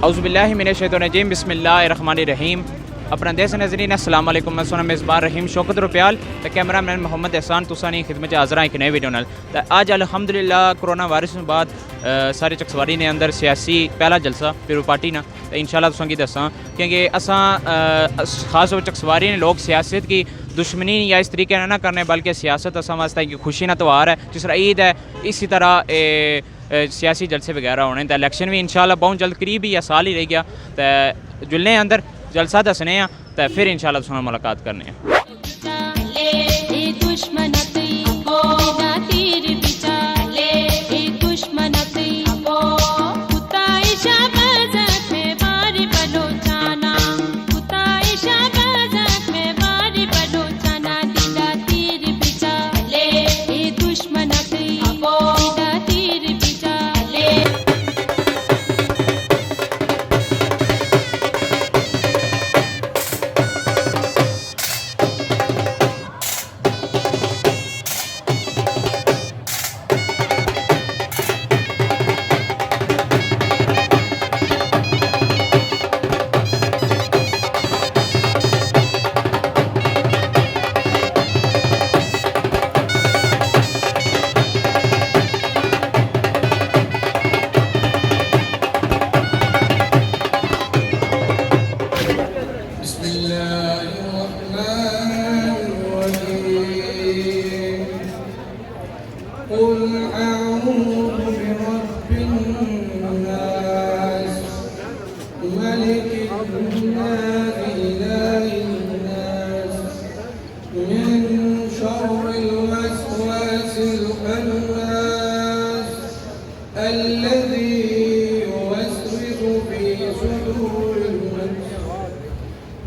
اعوذ باللہ من الشیطان الرجیم، بسم اللہ الرحمن الرحیم۔ اپنا دیس ناظرین السلام علیکم، میں سونا میزبان رحیم شوکت روپیال تے کیمرہ مین محمد احسان تسانی خدمت حاضر ایک نئے ویڈیو نال۔ آج الحمدللہ کرونا وائرس کے بعد سارے چکسواری نے اندر سیاسی پہلا جلسہ پیرو پارٹی نا انشاءاللہ تساں کی دساں کیونکہ اساں خاص طور چکسواری نے لوگ سیاست کی دشمنی یا اس طریقے نہ کرنے بلکہ سیاست اساں واسطے کی خوشی نہ تہوار ہے، جس طرح عید ہے اسی طرح سیاسی جلسے وغیرہ ہونے تو الیکشن بھی انشاءاللہ بہت جلد قریب ہی یا سال ہی رہ گیا تو جلنے اندر جلسہ دسنے ہیں تو پھر انشاءاللہ تساں ملاقات کرنے ہیں۔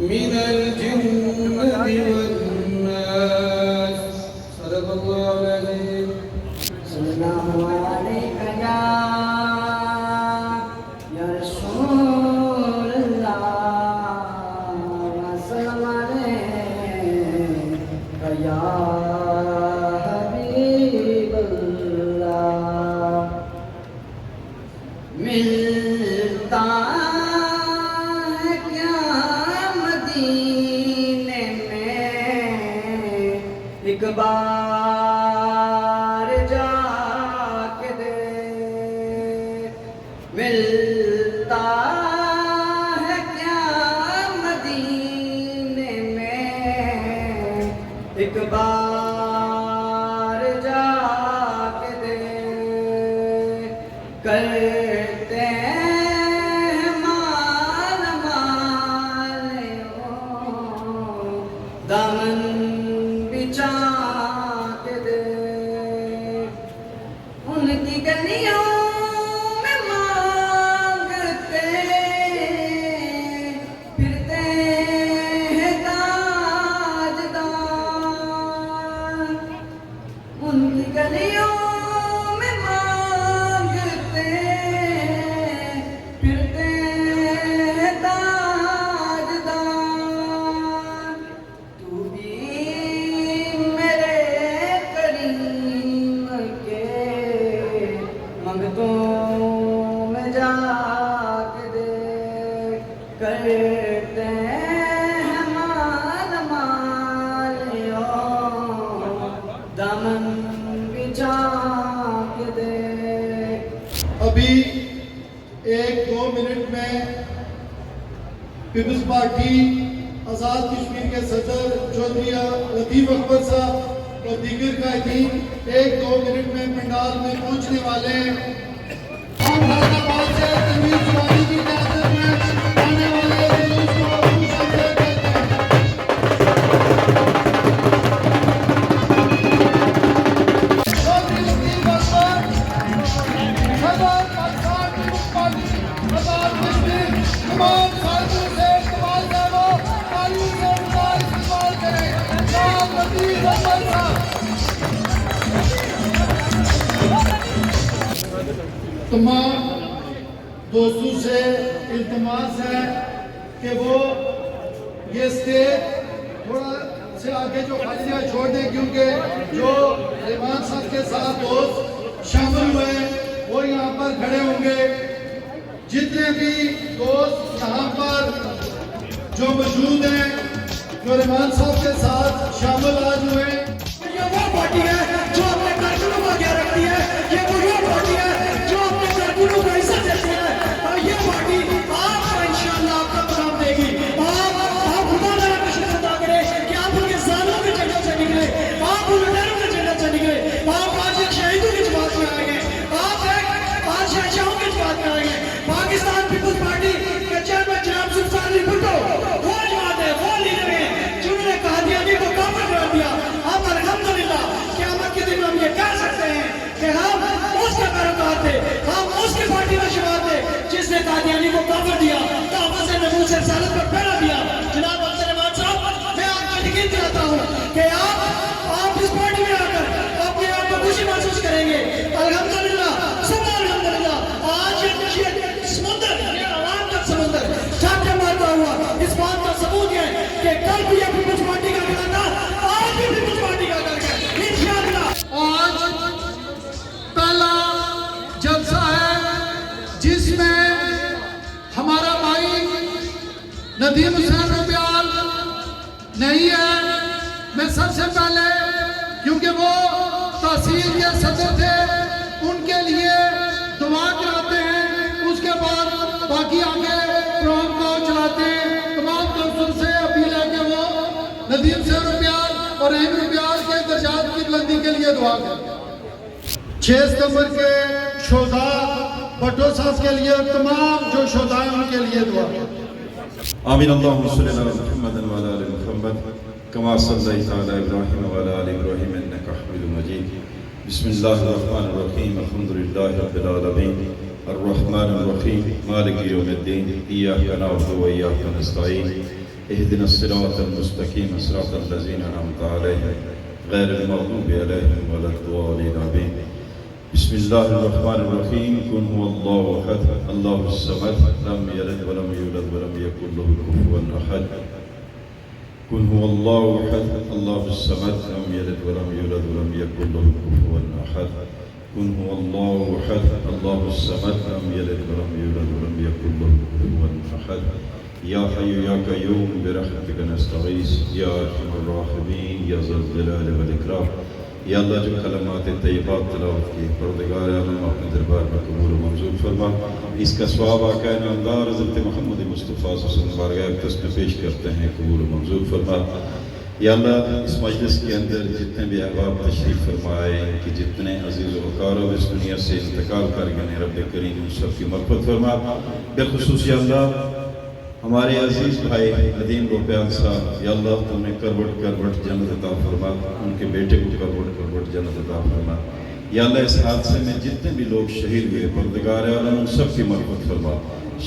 من الجنة والناس صدق الله العظيم سلام عليك يا رسول الله وسلام عليك يا حبيب الله ملتا ایک بار جا کے دے ملتا ہے کیا مدینے میں ایک بار جا کے دے کرتے ہیں مال دامن کے دے ان کی گلیوں میں مانگتے پھرتے ہیں تاجدار ان کی گلیوں میں مانگتے پھرتے ہیں تاجدار تو بھی منگتوں میں جا کے دے کرتے ہیں مالیوں دامن بچھا کے دے۔ ابھی 1-2 منٹ میں پیپلز پارٹی آزاد کشمیر کے صدر چودھری لطیف اکبر صاحب اور دیگر قائدین 1-2 منٹ میں پنڈال میں پہنچنے والے ہیں۔ ہم حیدرآباد سے تنویر زبانی کی قیادت میں آنے والے جلوس کو خوش آمدید کہتے ہیں۔ چودھری لطیف اکبر صدر پاکستان پیپلز پارٹی آزاد کشمیر تمام ساتھیوں سے استعمال کرو تعلیم سے استعمال کریں۔ جناب لطیف اکبر صاحب تمام دوستوں سے التماس ہے کہ وہ یہ سٹیج تھوڑا سے آگے جو خالی جگہ چھوڑ دیں کیونکہ جو رحمان صاحب کے ساتھ دوست شامل ہوئے وہ یہاں پر کھڑے ہوں گے۔ جتنے بھی دوست یہاں پر جو موجود ہیں جو رحمان صاحب کے ساتھ شامل آج ہوئے. یہ وہ پارٹی ہے جو اپنے کارکنوں کو آگے رکھتی ہے. یہ وہ پارٹی ہے جو اپنے کارکنوں کو عزت دیتی ہے. اور یہ پارٹی آپ کا انشاءاللہ آپ کا کام دے گی. آپ خدا تعالیٰ کا شکر ادا کریں کہ آپ ان کے ظالموں کے جنگل سے نکلے, آپ ان لٹیروں کے جنگل سے نکلے, آپ آج ایک شہیدوں کی جماعت میں آئے گے, آپ ایک آج شہنشاہوں کی جماعت میں آئے گے. پاکستان پیپلز پارٹی کے چیئرمین جناب سلطان علی بھٹو وہ جماعت ہے, وہ لیڈر ہیں جنہوں نے قادیانی کو کافر قرار دیا. ہم الحمدللہ قیامت کے دن ہم یہ کہہ سکتے ہیں کہ ہم اس کے پیروکار تھے, ہم اس کی پارٹی میں شمار تھے جس نے قادیانی کو کافر دیا, کعبہ سے نبوت سے رسالت پر پہرا دیا. جناب افسر رحمان صاحب, میں آپ کو یقین دلاتا ہوں کہ آپ اس پارٹی میں آ کر اپنے آپ کو خوشی محسوس کریں گے. الحمدللہ سب الحمدللہ. آج یہ سمندر, یہ عوام کا سمندر چھاپے مارتا ہوا اس بات کا ثبوت ہے کہ کل بھی یہ پیپلز پارٹی کا گھر تھا, آج بھی پیپلز پارٹی کا گھر ہے انشاءاللہ. آج پہلا جلسہ ہے جس میں ہمارا بھائی ندیم حسین روبیال نہیں ہے. میں سب سے پہلے کیونکہ وہ تحصیل کے صدر تھے ان کے لیے دعا کراتے ہیں, اس کے بعد باقی آگے پروگرام کو چلاتے ہیں. تمام دوستوں سے اپیل ہے کہ وہ ندیم حسین روبیال اور رحیم روبیال کے درجات کی بلندی کے لیے دعا کریں. 6 ستمبر کے شہداء بھٹو صاحب کے لیے اور تمام جو شہداء ہیں ان کے لیے دعا کریں. آمین. اللہم صلی علی محمد وعلی آل محمد کما صلیت علی ابراہیم وعلی آل ابراہیم انک حمید مجید. بسم اللہ الرحمن الرحیم. الحمدللہ رب العالمین الرحمن الرحیم مالک یوم الدین. ایاک نعبد و ایاک نستعین. اہدنا الصراط المستقیم صراط الذین انعمت علیہم غیر المغضوب علیہم ولا الضالین. آمین. بسم اللہ الرحمن الرحیم. قل هو اللہ احد اللہ الصمد لم یلد ولم یولد ولم یکن له کفوا احد. قل هو اللہ احد اللہ الصمد لم یلد ولم یولد ولم یکن له کفوا احد. قل هو اللہ احد اللہ الصمد لم یلد ولم یولد ولم یکن له کفوا احد. یا حی یا قیوم برحمتک نستغیث یا ارحم الراحمین یا ذا الجلال والاکرام. یا اللہ جو کلمات طیبات تلاوت کی پروردگار عالم اپنے دربار میں قبول و منظور فرما. اس کا ثواب آقا نامدار حضرت محمد مصطفیٰ صلی اللہ علیہ وسلم بارگاہ اقدس میں پیش کرتے ہیں, قبول و منظور فرما. یا اللہ اس مجلس کے اندر جتنے بھی احباب تشریف فرمائے, ان کی جتنے عزیز و اقارب اس دنیا سے انتقال کر گئے, رب کریم ان سب کی مغفرت فرما. بالخصوص یا اللہ ہمارے عزیز بھائی ندیم روبیال صاحب, یا اللہ تم نے کروٹ کروٹ جنت عطا فرما, ان کے بیٹے کو کروٹ کروٹ جنت عطا فرما. یا اللہ اس حادثے میں جتنے بھی لوگ شہید ہوئے پروردگار عالم ان سب کی مغفرت فرما.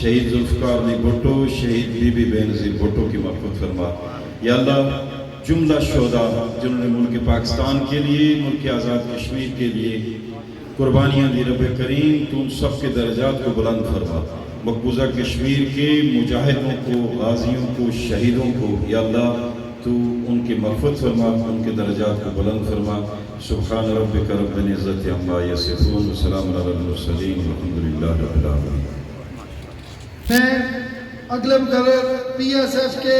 شہید ذوالفقار علی بھٹو, شہید بی بی بے نظیر بھٹو کی مغفرت فرما. یا اللہ جملہ شہداء جنہوں نے ملک پاکستان کے لیے, ملک آزاد کشمیر کے لیے قربانیاں دی, رب کریم تو ان سب کے درجات کو بلند فرما. مقبوضہ کشمیر کے مجاہدوں کو, غازیوں کو, شہیدوں کو یا اللہ تو ان کی مغفرت فرما, ان کے درجات کو بلند فرما. سبحان ربک رب العزت عما یصفون وسلام علی المرسلین والحمدللہ رب العالمین. میں اگلے مقرر پی ایس ایف کے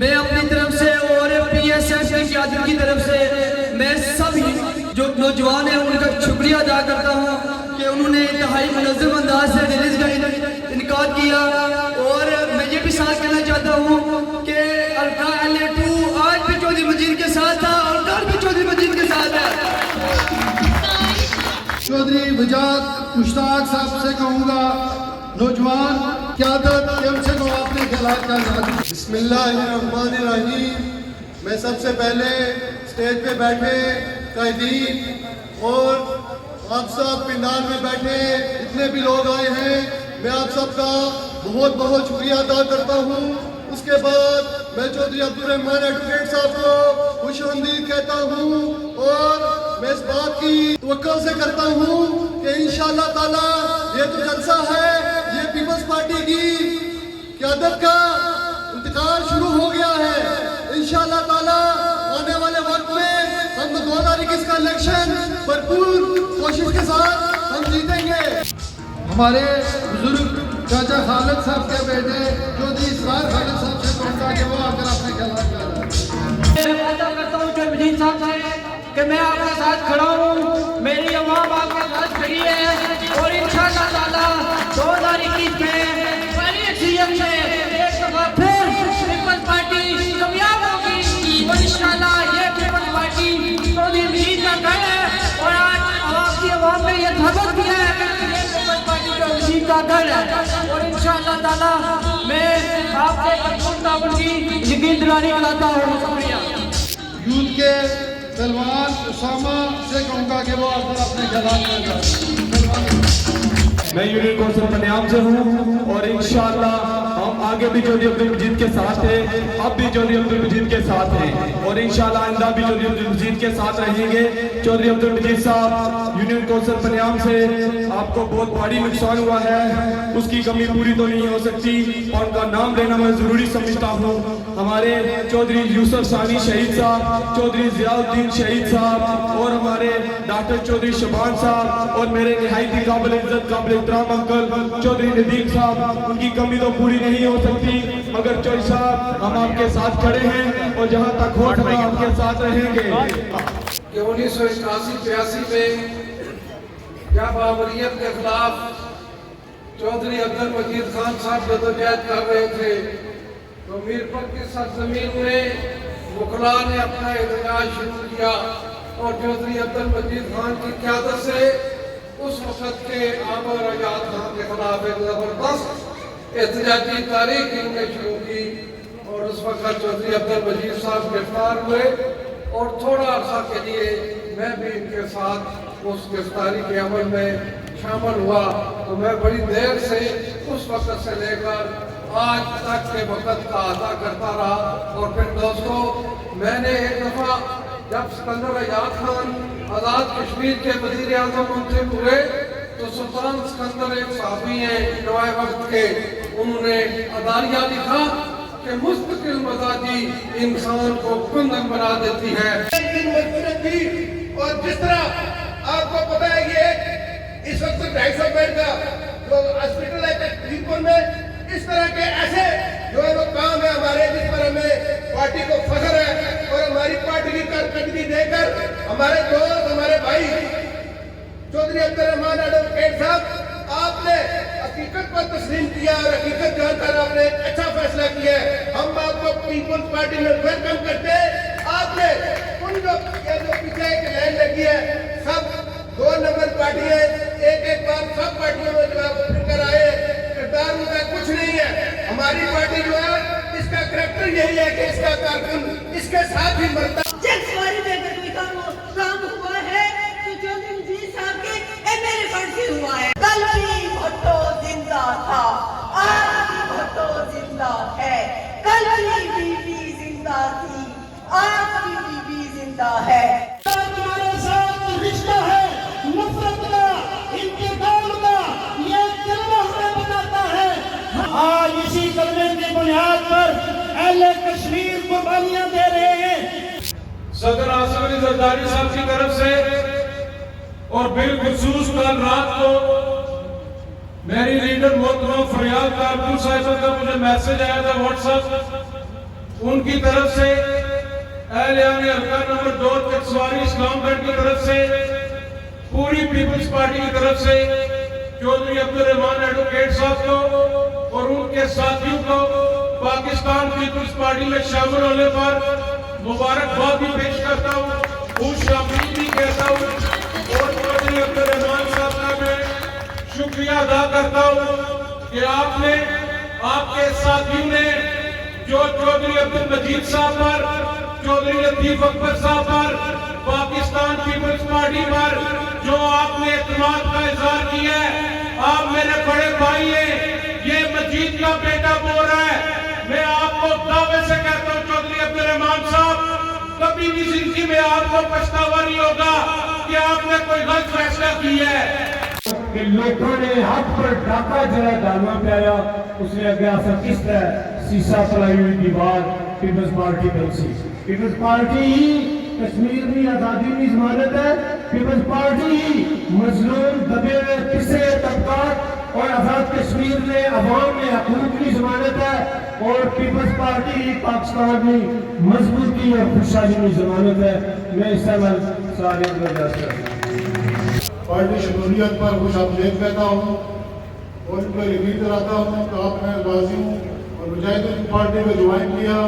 میں اپنی طرف سے اور پی ایس ایف کی قیادت کی طرف سے میں سبھی جو نوجوان ہیں ان کا شکریہ ادا کرتا ہوں کہ انہوں نے انتہائی منظم انداز سے ریلیز کا انعقاد کیا. اور میں یہ بھی ساتھ کہنا چاہتا ہوں کہ الکا LA2 آج بھی چودھری مجید کے ساتھ تھا اور کل بھی چودھری مجید کے ساتھ ہے. چودھری وجاد مشتاق صاحب سے کہوں گا نوجوان قیادت کے ان سے کو اپنے خیالات کا اظہار کریں. بسم اللہ الرحمن الرحیم. میں سب سے پہلے اسٹیج پہ بیٹھے قائدین اور آپ سب پنڈال میں بیٹھے جتنے بھی لوگ آئے ہیں, میں آپ سب کا بہت بہت شکریہ ادا کرتا ہوں. اس کے بعد میں چودھری عبدالرحمان ایڈوکیٹ صاحب کو خوش آمدید کہتا ہوں اور میں اس بات کی توقع سے کرتا ہوں کہ انشاءاللہ تعالی یہ جو جلسہ ہے یہ پیپلز پارٹی کی قیادت کا انتقال شروع ہو گیا ہے. انشاءاللہ تعالی آنے والے وقت میں ہم تو 2021 کا الیکشن بھرپور کوشش کے ساتھ ہم جیتیں گے. ہمارے بزرگ چاچا خالد صاحب کے بیٹے چودھری اسرار خالد صاحب سے کہوں گا کہ وہ آ کر اپنے خیالات کر میں وعدہ کرتا ہوں جو مجید صاحب سے کہ میں آپ کے ساتھ کھڑا ہوں, میری عوام آپ کے ساتھ کھڑی ہے, اور انشاءاللہ تعالی 2021 میں بڑی اکثریت سے ایک دفعہ پھر پیپلز پارٹی کامیاب ہوگی, اور انشاءاللہ یہ پیپلز پارٹی چودھری مجید کا گھر ہے, اور آج آپ کی عوام نے یہ ثابت کیا ہے کہ یہ پیپلز پارٹی چودھری مجید کا گھر ہے, اور انشاءاللہ تعالی میں آپ سے بھرپور تعاون کی یقین دلانی کراتا ہوں. شکریہ. یوتھ کے سلمان اسامہ سے کہوں گا کہ وہ آ کر اپنے خیالات کر. میں یونین کونسل پنیام سے ہوں اور انشاءاللہ ہم آگے بھی چودھری عبدالمجید کے ساتھ ہیں, اب بھی چودھری عبدالمجید کے ساتھ ہیں, اور انشاءاللہ آئندہ بھی چودھری عبدالمجید کے ساتھ رہیں گے. چودھری عبدالمجید صاحب یونین کونسل پنیام سے آپ کو بہت بھاری نقصان ہوا ہے, اس کی کمی پوری تو نہیں ہو سکتی, اور ان کا نام لینا میں ضروری سمجھتا ہوں. ہمارے چودھری یوسف ثانی شہید صاحب, چودھری ضیاء الدین شہید صاحب, اور ہمارے ڈاکٹر چودھری شبان صاحب, اور میرے نہایت قابل عزت قابل احترام انکل چودھری ندیم صاحب, ان کی کمی تو پوری نہیں ہو سکتی, مگر چودھری صاحب ہم آپ کے ساتھ کھڑے ہیں اور جہاں تک ہو سکا آپ کے ساتھ رہیں گے. کہ 1981-82 میں جب آمریت کے خلاف چودھری عبدالمجید خان صاحب جدوجہد کر رہے تھے تو میرپور کی سرزمین میں وکلاء نے اپنا احتجاج شروع کیا, اور چودھری عبدالمجید خان کی قیادت سے اس وقت کے آمر آزاد خان کے خلاف ایک زبردست احتجاجی تاریخ انہوں نے شروع کی, اور اس وقت چودھری عبدالمجید صاحب گرفتار ہوئے, اور تھوڑا عرصہ کے لیے میں بھی ان کے ساتھ اس گرفتاری کے عمل میں شامل ہوا. تو میں بڑی دیر سے اس وقت سے لے کر آج تک کے وقت کا ادا کرتا رہا. اور پھر دوستو, میں نے ایک دفعہ جب سکندر ایاز خان آزاد کشمیر کے وزیر اعظم منتخب ہوئے تو سلطان سکندر ایک صحافی ہیں نوائے وقت کے, انہوں نے اداریہ لکھا کہ مستقل مزاجی انسان کو کندن بنا دیتی ہے. ایک دن مذکورت تھی, اور جس طرح آپ کو پتا ہے یہ اس وقت 250 بیڈ کا جو ہاسپٹل ہے تقریباً میں, اس طرح کے ایسے جو ہے وہ کام ہے ہمارے جس پر ہمیں پارٹی کو فخر ہے, اور ہماری پارٹی کی کارکردگی دے کر ہمارے دوست ہمارے بھائی چودھری عبدالرحمان ایڈوکیٹ صاحب آپ نے حقیقت کو تسلیم کیا اور حقیقت جان کر آپ نے ایک اچھا فیصلہ کیا ہے. ہم آپ کو پیپلز پارٹی میں ویلکم کرتے ہیں. آپ نے ان جو پیچھے ایک لائن لگی ہے, سب 2 نمبر پارٹی ہے, ایک بار سب پارٹیوں میں جو آپ پھر کر آئے, کردار ان کا کچھ نہیں ہے. ہماری پارٹی جو ہے اس کا کریکٹر یہی ہے کہ اس کا کارکن اس کے ساتھ ہی مرتا. جس باری میں اگر کوئی کام ہوا ہے تو چودھری مجید صاحب کے میرے فنڈ سے ہوا ہے. کل بھی بھٹو زندہ تھا, آج بھی بھٹو زندہ ہے, کل بھی بی بی زندہ تھی, آج بھی بی بی زندہ ہے. تمہارے ساتھ رشتہ ہے نفرت کا, انتقام کا, یہ کلمہ ہمیں بتاتا ہے. آج اسی کلمے کی بنیاد پر اہل کشمیر قربانیاں دے رہے ہیں. صدر آصف علی زرداری صاحب کی طرف سے اور بالخصوص کل رات کو میری لیڈر محترمہ فریاد کارپور صاحبہ کا مجھے میسج آیا تھا واٹس ایپ, ان کی طرف سے اہلیان حلقہ نمبر 2 چکسواری اسلام گڑھ کی طرف سے, پوری پیپلز پارٹی کی طرف سے چودھری عبدالرحمان ایڈوکیٹ صاحب کو اور ان کے ساتھیوں کو پاکستان پیپلز پارٹی میں شامل ہونے پر مبارکباد بھی پیش کرتا ہوں, خوش آمدید بھی کہتا ہوں, اور چودھری عبدالرحمان صاحب کا میں شکریہ ادا کرتا ہوں کہ آپ نے, آپ کے ساتھیوں نے جو چودھری عبدالمجید صاحب پر, چودھری لطیف اکبر صاحب پر, پاکستان پیپلز پارٹی پر جو آپ نے اعتماد کا اظہار کیا ہے. آپ میرے بڑے بھائی ہیں, یہ مجید کا بیٹا بول رہا ہے. میں آپ کو دعوے سے کہتا ہوں چودھری عبدالرحمان صاحب, کبھی بھی زندگی میں آپ کو پچھتاوا نہیں ہوگا کہ آپ نے کوئی غلط فیصلہ کیا ہے. کہ لوگوں نے ہاتھ پر ڈاکہ جڑا ڈالنا پایا, اس نے اگے اثر کس طرح سیسا پلائی ہوئی دیوار پیپلز پارٹی بن سی. پیپلز پارٹی کشمیر کی آزادی کی ضمانت ہے، پیپلز پارٹی ہی مظلوم دبے ہوئے پسے طبقات اور آزاد کشمیر میں عوام میں حقوق کی ضمانت ہے، اور پیپلز پارٹی ہی پاکستان کی مضبوطی اور خوشحالی کی ضمانت ہے۔ میں اس عمل سارے اجازت کرتا ہوں۔ پارٹی شمولیت پر کچھ اپڈیٹ کرتا ہوں اور ان کو ریپیٹ کراتا ہوں کہ آپ میں راضی ہوں اور مجاہدین پارٹی کو جوائن کیا،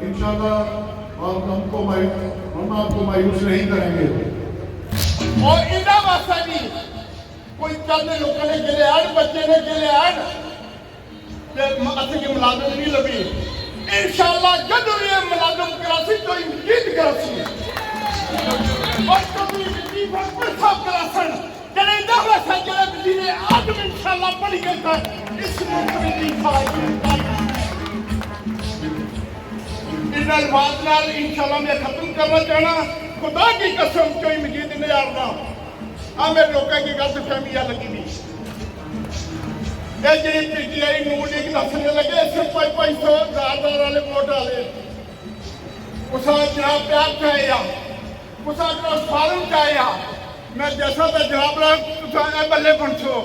انشاءاللہ ہم آپ کو مایوس نہیں کریں گے۔ اور انہاں واسطے بھی کوئی چند لوگوں نے گلے آن، بچے نے گلے آن کہ اسی کی ملازم نہیں لبی، انشاءاللہ جب یہ ملازم کراسی تو امید کراسی اور کبھی بھی پر صاحب کراسن جنہیں دعویٰ سے جنہیں بزیر آدم انشاءاللہ پڑھی گئی تھا اس ملک میں نہیں کھائی۔ ان الفاظ نال انشاءاللہ میں ختم کرنا چاہنا، خدا کی قسم کوئی مجید نہیں آرنا ہمیں لوگوں کی غلط فہمیاں لگی بھی یہ جنہیں P T I known league دسنے لگے صرف 500 زیادہ والے ووٹ آلے اسا جناب پیار چاہیا اسا جناب فارم چاہیا میں جیسا تھا جناب رہا اے بلے بنچو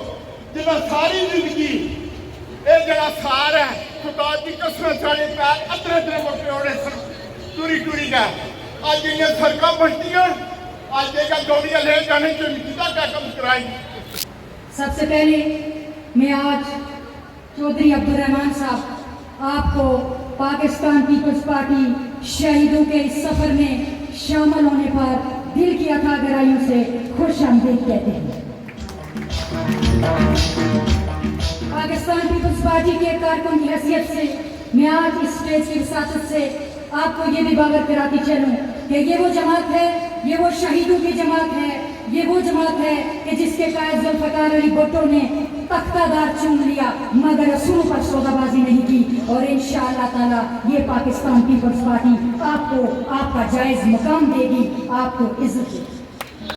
جنہا ساری زندگی اے جنہا سار ہے خدا کی قسم سارے پیار اتنے وقت اوڑے سر ٹوری ٹوری گئے آج انہیں سرکا بچتی ہیں آج دیکھا دوڑیاں لے جانے کے مجھتا کیا کم کرائیں۔ سب سے پہلے میں آج چودھری عبدالرحمان صاحب آپ کو پاکستان پیپلز پارٹی شہیدوں کے اس سفر میں شامل ہونے پر دل کی عطا گرائیوں سے خوش آمدید کہتے ہیں۔ پاکستان پیپلز پارٹی کے کارکن کی حیثیت سے میں آج اس اسٹیج کی وساطت سے آپ کو یہ بھی باور کراتی چلوں کہ یہ وہ جماعت ہے، یہ وہ شہیدوں کی جماعت ہے، یہ وہ جماعت ہے کہ جس کے قائد ذوالفقار علی بھٹو نے تختہ دار چون لیا مگر اصولوں پر سودا بازی نہیں کی، اور انشاءاللہ تعالی یہ پاکستان پیپلز پارٹی آپ کو آپ کا جائز مقام دے گی، آپ کو عزت دے گی۔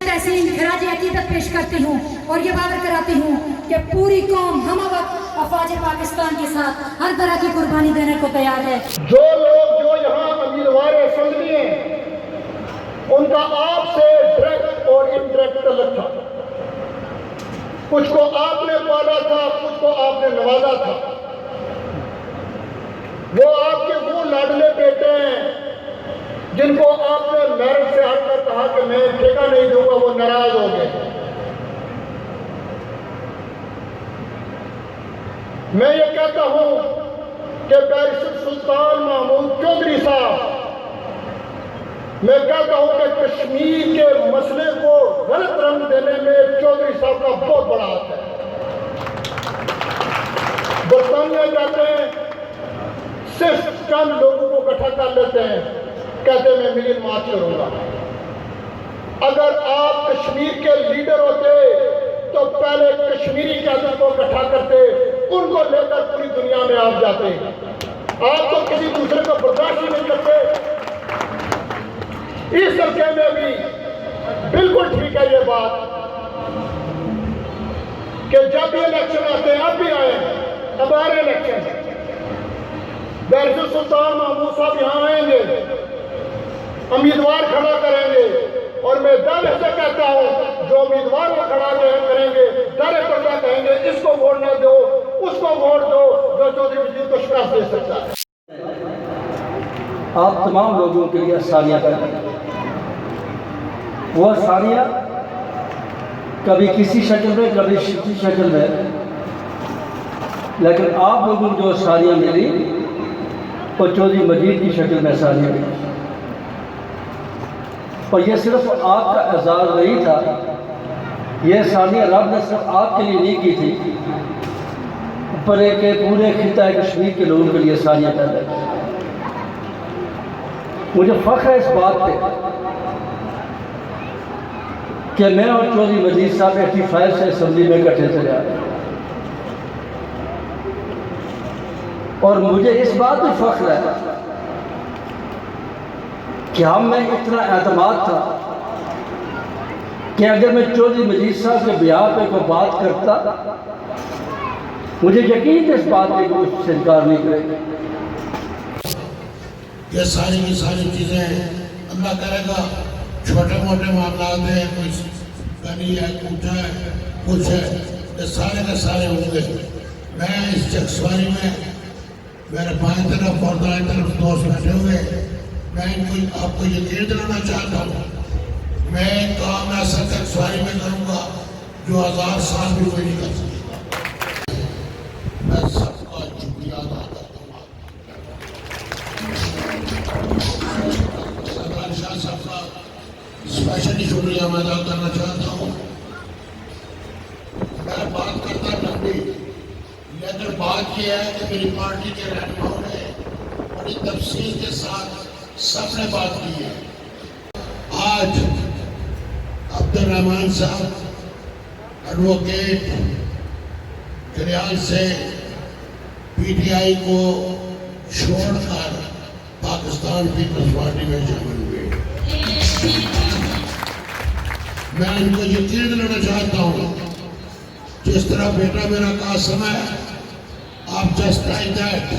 تحسین خراج عقیدت پیش کرتی ہوں اور یہ باور کراتی ہوں کہ پوری قوم ہم وقت افواج پاکستان کے ساتھ ہر طرح کی قربانی دینے کو تیار ہے۔ جو لوگ جو یہاں امیدوار اسمبلی ہیں ان کا آپ سے ڈائریکٹ اور انڈائریکٹ تعلق تھا، کچھ کو آپ نے پالا تھا، کچھ کو آپ نے نوازا تھا، وہ آپ کے وہ لاڈلے بیٹے ہیں جن کو آپ نے میرٹ سے ہٹ کر کہا کہ میں ٹھیکہ نہیں دوں گا، وہ ناراض ہو گئے۔ میں یہ کہتا ہوں کہ بیرسٹر سلطان محمود چودھری صاحب، میں کہتا ہوں کہ کشمیر کے مسئلے کو غلط رنگ دینے میں چودھری صاحب کا بہت بڑا ہاتھ ہے۔ برطانیہ جاتے ہیں، صرف چند لوگوں کو اکٹھا کر لیتے ہیں، کہتے ہیں میں ملین مارچ کروں گا۔ اگر آپ کشمیر کے لیڈر ہوتے تو پہلے کشمیری قیادت کو اکٹھا کرتے، ان کو لے کر پوری دنیا میں آپ جاتے۔ آپ تو کسی دوسرے کو برداشت ہی نہیں کرتے۔ اس سلسلے میں بھی بالکل ٹھیک ہے یہ بات کہ جب بھی الیکشن آتے ہیں، اب بھی آئے ہیں، اب آ رہے الیکشن، بیرسٹر سلطان محمود صاحب یہاں آئیں گے، امیدوار کھڑا کریں گے، اور میں دعوے سے کہتا ہوں جو امیدوار کو کھڑا کریں گے دارے پردہ کہیں گے اس کو ووٹ نہ دو، اس کو ووٹ دو جو چودھری وزیر کو شکست دے سکتا ہے۔ آپ تمام لوگوں کے لیے آسانیاں کریں، وہ آسانیاں کبھی کسی شکل میں کبھی کسی شکل میں، لیکن آپ لوگوں کو جو آسانیاں ملی وہ چودھری مجید کی شکل میں آسانیاں ملی، اور یہ صرف آپ کا اعزاز نہیں تھا، یہ آسانیاں رب نے صرف آپ کے لیے نہیں کی تھی، پر ایک پورے خطہ کشمیر کے لوگوں کے لیے آسانیاں پیدا کی۔ مجھے فخر ہے اس بات پہ کہ میں اور چودھری مجید صاحب 85 سے اسمبلی میں اکٹھے چلے آئے، اور مجھے اس بات پہ فخر ہے کہ ہم میں اتنا اعتماد تھا کہ اگر میں چودھری مجید صاحب کے بیان پہ کوئی بات کرتا، مجھے یقین ہے اس بات پہ کوئی اس سے انکار نہیں کرے گا۔ یہ ساری کی ساری چیزیں اللہ کرے گا چھوٹے موٹے معاملات ہیں, کوئی گنی ہے, کوٹا ہے, کچھ ہے, یہ سارے کے سارے ہوں گے. میں اس چکسواری میں میرے بائیں طرف اور دائیں طرف دوست بیٹھے ہوئے, میں ان کو آپ کو یقین دلانا چاہتا ہوں, میں کام ایسا چکسواری میں کروں گا جو 1000 سال بھی کوئی نہیں کر سکتا. میں سب کا شکریہ ادا کرتا ہوں. سرکار شاہ صاحب کا اسپیشلی شکریہ میں ادا کرنا چاہتا ہوں. میں بات کرتا لمبی, لیکن بات یہ ہے کہ میری پارٹی کے رہنماؤں نے بڑی تفصیل کے ساتھ سب نے بات کی ہے. آج عبدالرحمان صاحب ایڈوکیٹ کریال سے پی ٹی آئی کو چھوڑ کر پاکستان پیپلز پارٹی میں شامل ہوئے. میں ان کو یقین دلانا چاہتا ہوں, جس طرح بیٹا میرا قاسم ہے, آپ جسٹ لائک دیٹ,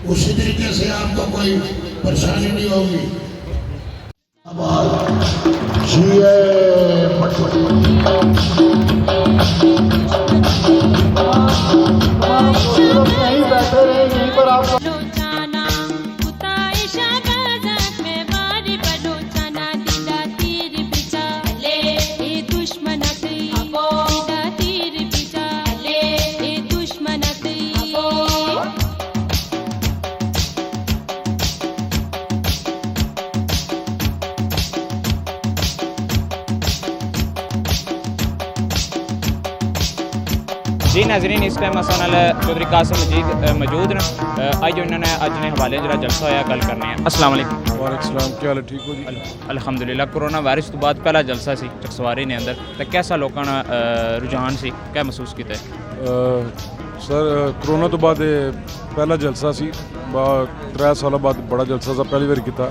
اسی طریقے سے آپ کو کوئی پریشانی نہیں ہوگی. جی ناظرین, اس ٹائم اسان چودھری قاسم مجید موجود ہیں. آج انہوں نے اج نے حوالے جڑا جلسہ ہویا گل کرنے ہیں. السلام علیکم. وعلیکم السلام, کیا حال ہے, ٹھیک ہو جی؟ الحمدللہ. کرونا وائرس تو بعد پہلا جلسہ سی چکسواری نے اندر, تو کیسا لوگوں کا رجحان سی, کیا محسوس کیتا ہے؟ سر کرونا تو بعد پہلا جلسہ سی, 3 سال بعد بڑا جلسہ سا پہلی بار کیتا.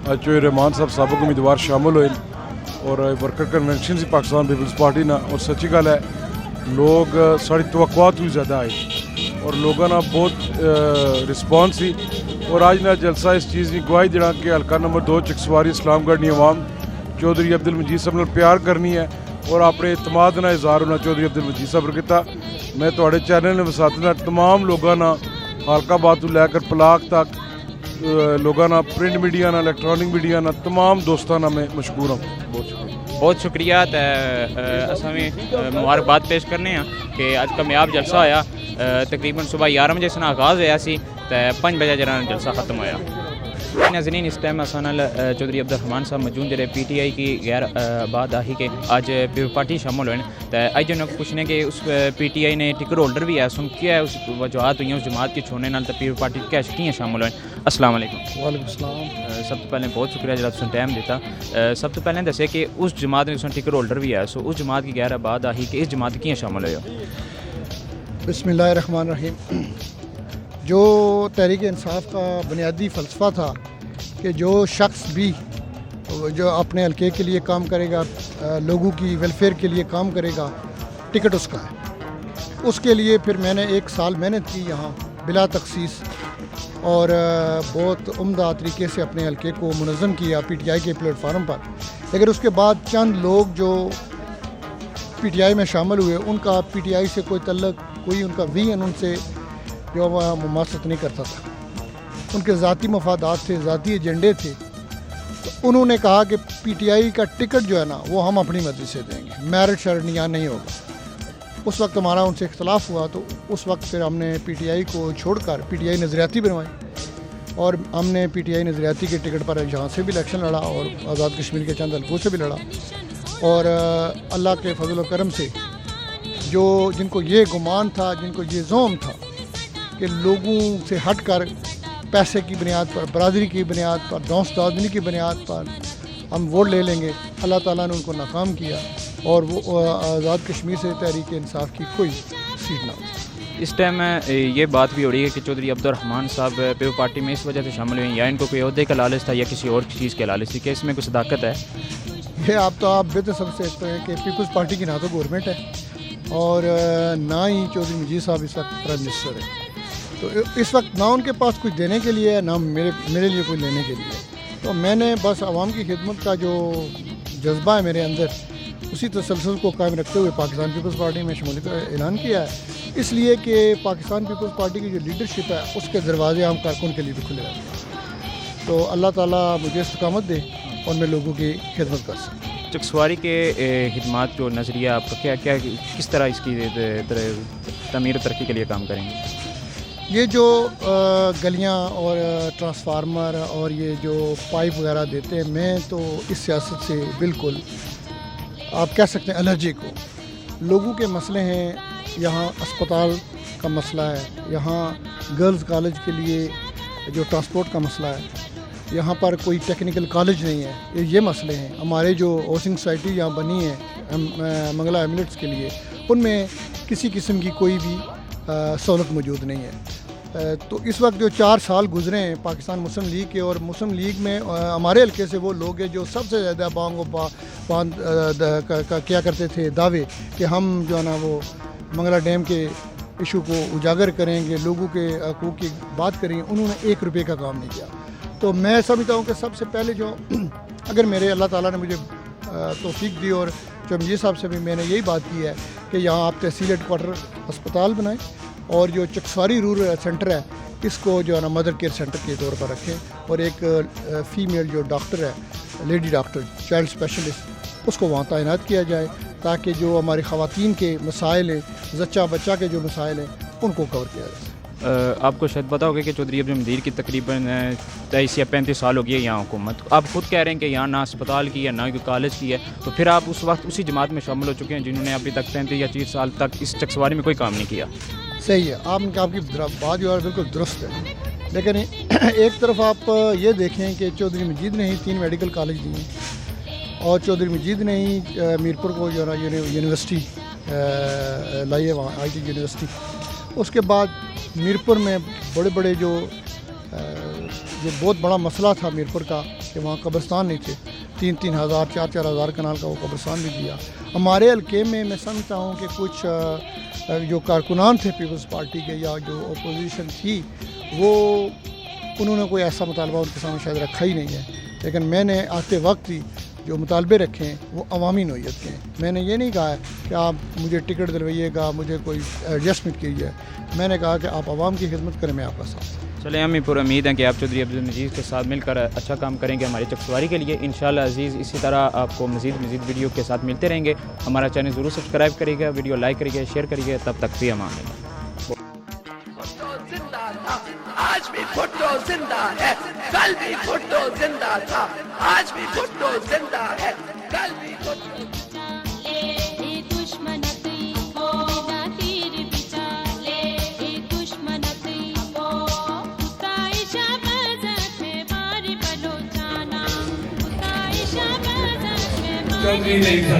اج چوہدری رحمان صاحب سابق امیدوار شامل ہوئے اور ورکر کنونشن سی پاکستان پیپلز پارٹی نا, اور سچی گل ہے لوگ ساری توقعات بھی زیادہ آئی اور لوگوں نے بہت رسپانس سی. اور آج نا جلسہ اس چیز کی گواہی دینا کہ حلقہ نمبر 2 چکسواری اسلام گڑھ عوام چودھری عبدالمجید صاحب نے پیار کرنی ہے اور اپنے اعتماد کا اظہار ہونا چودھری عبدالمجید صاحب نے کیتا. میں تھوڑے چینل نے وساطنا تمام لوگوں نے حلقہ آباد تو لے کر پلاک تک لوگوں نے پرنٹ میڈیا نہ الیکٹرانک میڈیا نہ تمام دوستوں میں مشکور ہوں. بہت شکریہ. بہت شکریہ. اصل میں مبارکباد پیش کرنے ہیں کہ اج کامیاب جلسہ ہویا. تقریباً صبح 11 بجے سے آغاز ہوا سی تو 5 بجے جڑا جلسہ ختم ہوا. ناظرین, اس ٹائم اسان چودھری عبدالرحمان صاحب موجود جڑے پی ٹی آئی کی غیر آباد آہی کے اج پیپل پارٹی شامل ہوئے. تو اج انہوں نے پوچھنے کہ اس پی ٹی آئی نے ٹکٹ ہولڈر بھی ہے, سن کیا ہے اس وجوہات ہوئی اس جماعت کے چھوڑنے نال, تو پیپل پارٹی کیا شامل ہوئے. السلام علیکم. وعلیکم السلام. سب تو پہلے بہت شکریہ جڑا تساں ٹائم دیتا. سب تو پہلے دسے کہ اس جماعت میں ٹکٹ ہولڈر بھی ہے, سو اس جماعت کی غیر آباد آہی کہ اس جماعت کیوں شامل ہوئے ہو؟ بسم اللہ الرحمن الرحیم. جو تحریک انصاف کا بنیادی فلسفہ تھا کہ جو شخص بھی جو اپنے حلقے کے لیے کام کرے گا, لوگوں کی ویلفیئر کے لیے کام کرے گا, ٹکٹ اس کا ہے. اس کے لیے پھر میں نے 1 سال محنت کی یہاں بلا تخصیص اور بہت عمدہ طریقے سے اپنے حلقے کو منظم کیا پی ٹی آئی کے پلیٹ فارم پر. لیکن اس کے بعد چند لوگ جو پی ٹی آئی میں شامل ہوئے, ان کا پی ٹی آئی سے کوئی تعلق, کوئی ان کا وین ان سے جو مماثلت نہیں کرتا تھا. ان کے ذاتی مفادات تھے, ذاتی ایجنڈے تھے. تو انہوں نے کہا کہ پی ٹی آئی کا ٹکٹ جو ہے نا وہ ہم اپنی مرضی سے دیں گے, میرٹ شرط یہاں نہیں ہوگا. اس وقت ہمارا ان سے اختلاف ہوا, تو اس وقت پھر ہم نے پی ٹی آئی کو چھوڑ کر پی ٹی آئی نظریاتی بنوائی اور ہم نے پی ٹی آئی نظریاتی کے ٹکٹ پر یہاں سے بھی الیکشن لڑا اور آزاد کشمیر کے چند حلقوں سے بھی لڑا. اور اللہ کے فضل و کرم سے جن کو یہ گمان تھا, جن کو یہ زوم تھا کہ لوگوں سے ہٹ کر پیسے کی بنیاد پر, برادری کی بنیاد پر, دوست دادنی کی بنیاد پر ہم ووٹ لے لیں گے, اللہ تعالیٰ نے ان کو ناکام کیا اور وہ آزاد کشمیر سے تحریک انصاف کی کوئی سیٹ نہ ہوئی. اس ٹائم یہ بات بھی ہو رہی ہے کہ چودھری عبدالرحمان صاحب پیپل پارٹی میں اس وجہ سے شامل ہوئے ہیں, یا ان کو کوئی عہدے کا لالچ تھا یا کسی اور چیز کے لالچ تھی, کہ اس میں کوئی صداقت ہے؟ یہ آپ بہتر سمجھتے ہیں کہ پیپلز پارٹی کی نہ تو گورنمنٹ ہے اور نہ ہی چودھری مجید صاحب اس وقت پرائم منسٹر ہے. تو اس وقت نہ ان کے پاس کچھ دینے کے لیے ہے, نہ میرے لیے کوئی لینے کے لیے. تو میں نے بس عوام کی خدمت کا جو جذبہ ہے میرے اندر، اسی تسلسل کو قائم رکھتے ہوئے پاکستان پیپلز پارٹی میں شمولیت کا اعلان کیا ہے، اس لیے کہ پاکستان پیپلز پارٹی کی جو لیڈرشپ ہے اس کے دروازے عام کارکن کے لیے بھی کھلے رہتے ہیں. تو اللہ تعالیٰ مجھے استقامت دے اور میں لوگوں کی خدمت کر سکوں. چکسواری کے خدمات جو نظریہ آپ کا کیا کس طرح اس کی تعمیر و ترقی کے لیے کام کریں گے؟ یہ جو گلیاں اور ٹرانسفارمر اور یہ جو پائپ وغیرہ دیتے ہیں، میں تو اس سیاست سے بالکل آپ کہہ سکتے ہیں الرجک ہو. لوگوں کے مسئلے ہیں، یہاں اسپتال کا مسئلہ ہے، یہاں گرلز کالج کے لیے جو ٹرانسپورٹ کا مسئلہ ہے، یہاں پر کوئی ٹیکنیکل کالج نہیں ہے، یہ مسئلے ہیں. ہمارے جو ہاؤسنگ سوسائٹی یہاں بنی ہے منگلا ایملیٹس کے لیے، ان میں کسی قسم کی کوئی بھی سہولت موجود نہیں ہے. تو اس وقت جو 4 سال گزرے ہیں پاکستان مسلم لیگ کے، اور مسلم لیگ میں ہمارے حلقے سے وہ لوگ ہیں جو سب سے زیادہ بانگ و باند کیا کرتے تھے دعوے کہ ہم جو ہے نا وہ منگلا ڈیم کے ایشو کو اجاگر کریں گے، لوگوں کے حقوق کی بات کریں گے. انہوں نے 1 روپے کا کام نہیں کیا. تو میں سمجھتا ہوں کہ سب سے پہلے جو اگر میرے اللہ تعالیٰ نے مجھے توفیق دی، اور چمجی صاحب سے بھی میں نے یہی بات کی ہے کہ یہاں آپ تحصیل ہیڈ کوارٹر اسپتال بنائیں، اور جو چکسواری رورل سینٹر ہے اس کو جو ہے نا مدر کیئر سینٹر کے طور پر رکھیں، اور ایک فیمیل جو ڈاکٹر ہے، لیڈی ڈاکٹر چائلڈ اسپیشلسٹ، اس کو وہاں تعینات کیا جائے تاکہ جو ہماری خواتین کے مسائل ہیں، زچہ بچہ کے جو مسائل ہیں، ان کو کور کیا جائے. آپ کو شاید پتا ہوگا کہ چودھری عبد المجید کی تقریباً 23 یا 35 سال ہو گئی ہے یہاں حکومت. آپ خود کہہ رہے ہیں کہ یہاں نہ اسپتال کی ہے نہ کوئی کالج کی ہے، تو پھر آپ اس وقت اسی جماعت میں شامل ہو چکے ہیں جنہوں نے ابھی تک 35 یا 30 سال تک اس چکسواری میں کوئی کام نہیں کیا. صحیح ہے، آپ کی بات جو ہے بالکل درست ہے. لیکن ایک طرف آپ یہ دیکھیں کہ چودھری مجید نے ہی 3 میڈیکل کالج دیے، اور چودھری مجید نے ہی میرپور کو جو ہے نا یونیورسٹی لائی ہے، وہاں آئی ٹی یونیورسٹی. اس کے بعد میرپور میں بڑے جو بہت بڑا مسئلہ تھا میرپور کا کہ وہاں قبرستان نہیں تھے، 3-3 ہزار 4-4 ہزار کنال کا وہ قبرستان بھی دیا. ہمارے حلقے میں سمجھتا ہوں کہ کچھ جو کارکنان تھے پیپلز پارٹی کے یا جو اپوزیشن تھی، وہ انہوں نے کوئی ایسا مطالبہ ان کے سامنے شاید رکھا ہی نہیں ہے. لیکن میں نے آتے وقت ہی جو مطالبے رکھے ہیں وہ عوامی نوعیت کے ہیں. میں نے یہ نہیں کہا ہے کہ آپ مجھے ٹکٹ دلوائیے گا، مجھے کوئی ایڈجسٹمنٹ کیجیے. میں نے کہا کہ آپ عوام کی خدمت کریں، میں آپ کا ساتھ. چلیں، ہمیں پورا امید ہے کہ آپ چودھری عبد المجید کے ساتھ مل کر اچھا کام کریں گے ہماری چکسواری کے لیے انشاءاللہ عزیز. اسی طرح آپ کو مزید ویڈیو کے ساتھ ملتے رہیں گے. ہمارا چینل ضرور سبسکرائب کریے گا، ویڈیو لائک کریے گا، شیئر کریے گا. تب تک بھی امان اللہ. آج بھی بھٹو زندہ ہے، کل بھی بھٹو زندہ تھا، آج بھی بھٹو زندہ ہے، کل بھی بھٹو. چودھری نہیں تھا